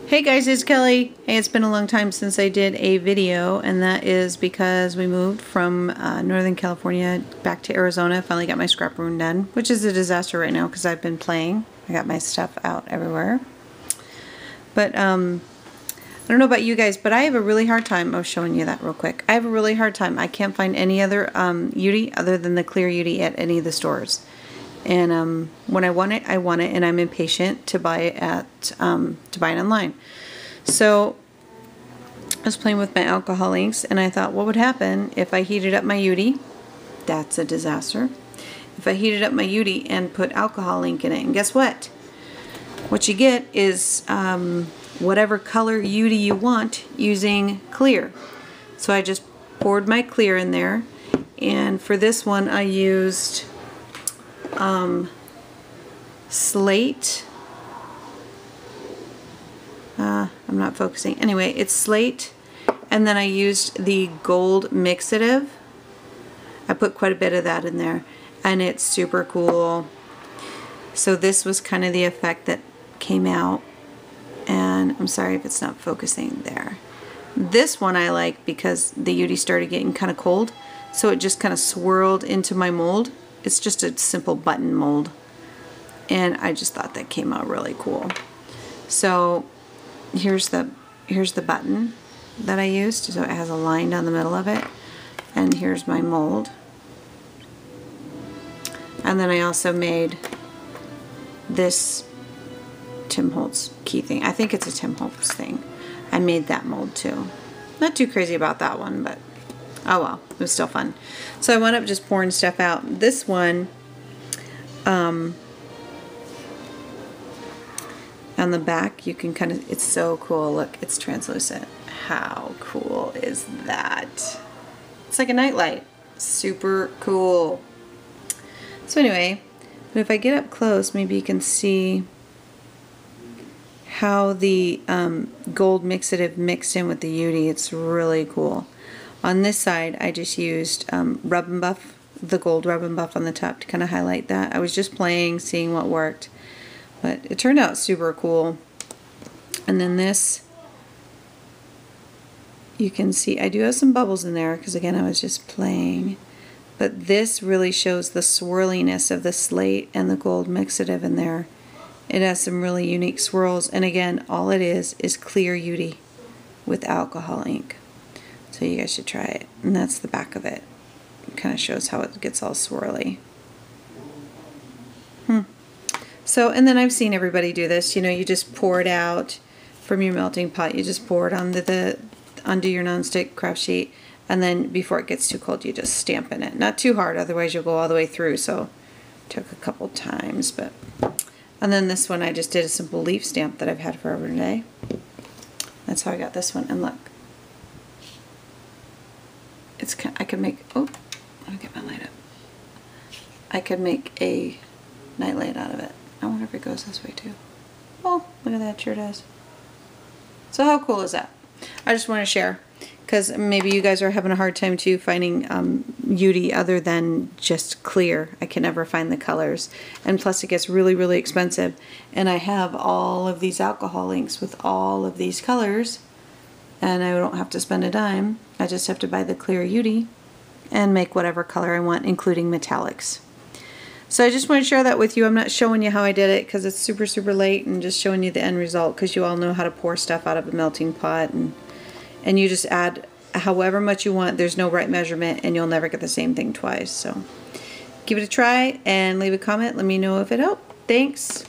Hey guys, it's Kelly. Hey, it's been a long time since I did a video, and that is because we moved from Northern California back to Arizona. Finally got my scrap room done, which is a disaster right now because I've been playing. I got my stuff out everywhere. But I don't know about you guys, but I have a really hard time. I was showing you that real quick. I have a really hard time. I can't find any other UTEE other than the clear UTEE at any of the stores. And when I want it, and I'm impatient to buy it online. So I was playing with my alcohol inks, and I thought, what would happen if I heated up my UTEE? That's a disaster. If I heated up my UTEE and put alcohol ink in it, and guess what? What you get is whatever color UTEE you want using clear. So I just poured my clear in there, and for this one I used slate. I'm not focusing. Anyway, it's slate, and then I used the gold mixative. I put quite a bit of that in there, and it's super cool. So this was kind of the effect that came out, and I'm sorry if it's not focusing there. This one I like because the UTEE started getting kind of cold, so it just kind of swirled into my mold. It's just a simple button mold, and I just thought that came out really cool. So here's the button that I used, so it has a line down the middle of it, and here's my mold. And then I also made this Tim Holtz key thing. I think it's a Tim Holtz thing. I made that mold too. Not too crazy about that one, but oh well, it was still fun. So I wound up just pouring stuff out. This one, on the back, you can kind of, it's so cool. Look, it's translucent. How cool is that? It's like a nightlight. Super cool. So anyway, but if I get up close, maybe you can see how the gold mixative mixed in with the UTEE. It's really cool. On this side, I just used Rub and Buff, the gold Rub and Buff on the top to kind of highlight that. I was just playing, seeing what worked, but it turned out super cool. And then this, you can see I do have some bubbles in there because again I was just playing, but this really shows the swirliness of the slate and the gold mixative in there. It has some really unique swirls, and again, all it is clear UTEE with alcohol ink. So you guys should try it. And that's the back of it. It kind of shows how it gets all swirly. So, and then I've seen everybody do this. You know, you just pour it out from your melting pot. You just pour it onto your nonstick craft sheet, and then before it gets too cold, you just stamp in it. Not too hard, otherwise you'll go all the way through. So, it took a couple times, but. And then this one, I just did a simple leaf stamp that I've had forever today. That's how I got this one. And look. I could make, oh, let me get my light up. I could make a nightlight out of it. I wonder if it goes this way too. Oh, look at that, sure does. So how cool is that? I just want to share, because maybe you guys are having a hard time too finding UTEE other than just clear. I can never find the colors, and plus it gets really, really expensive. And I have all of these alcohol inks with all of these colors, and I don't have to spend a dime. I just have to buy the clear UTEE and make whatever color I want, including metallics. So I just want to share that with you. I'm not showing you how I did it because it's super, super late, and just showing you the end result because you all know how to pour stuff out of a melting pot, and you just add however much you want. There's no right measurement, and you'll never get the same thing twice. So give it a try and leave a comment. Let me know if it helped. Thanks.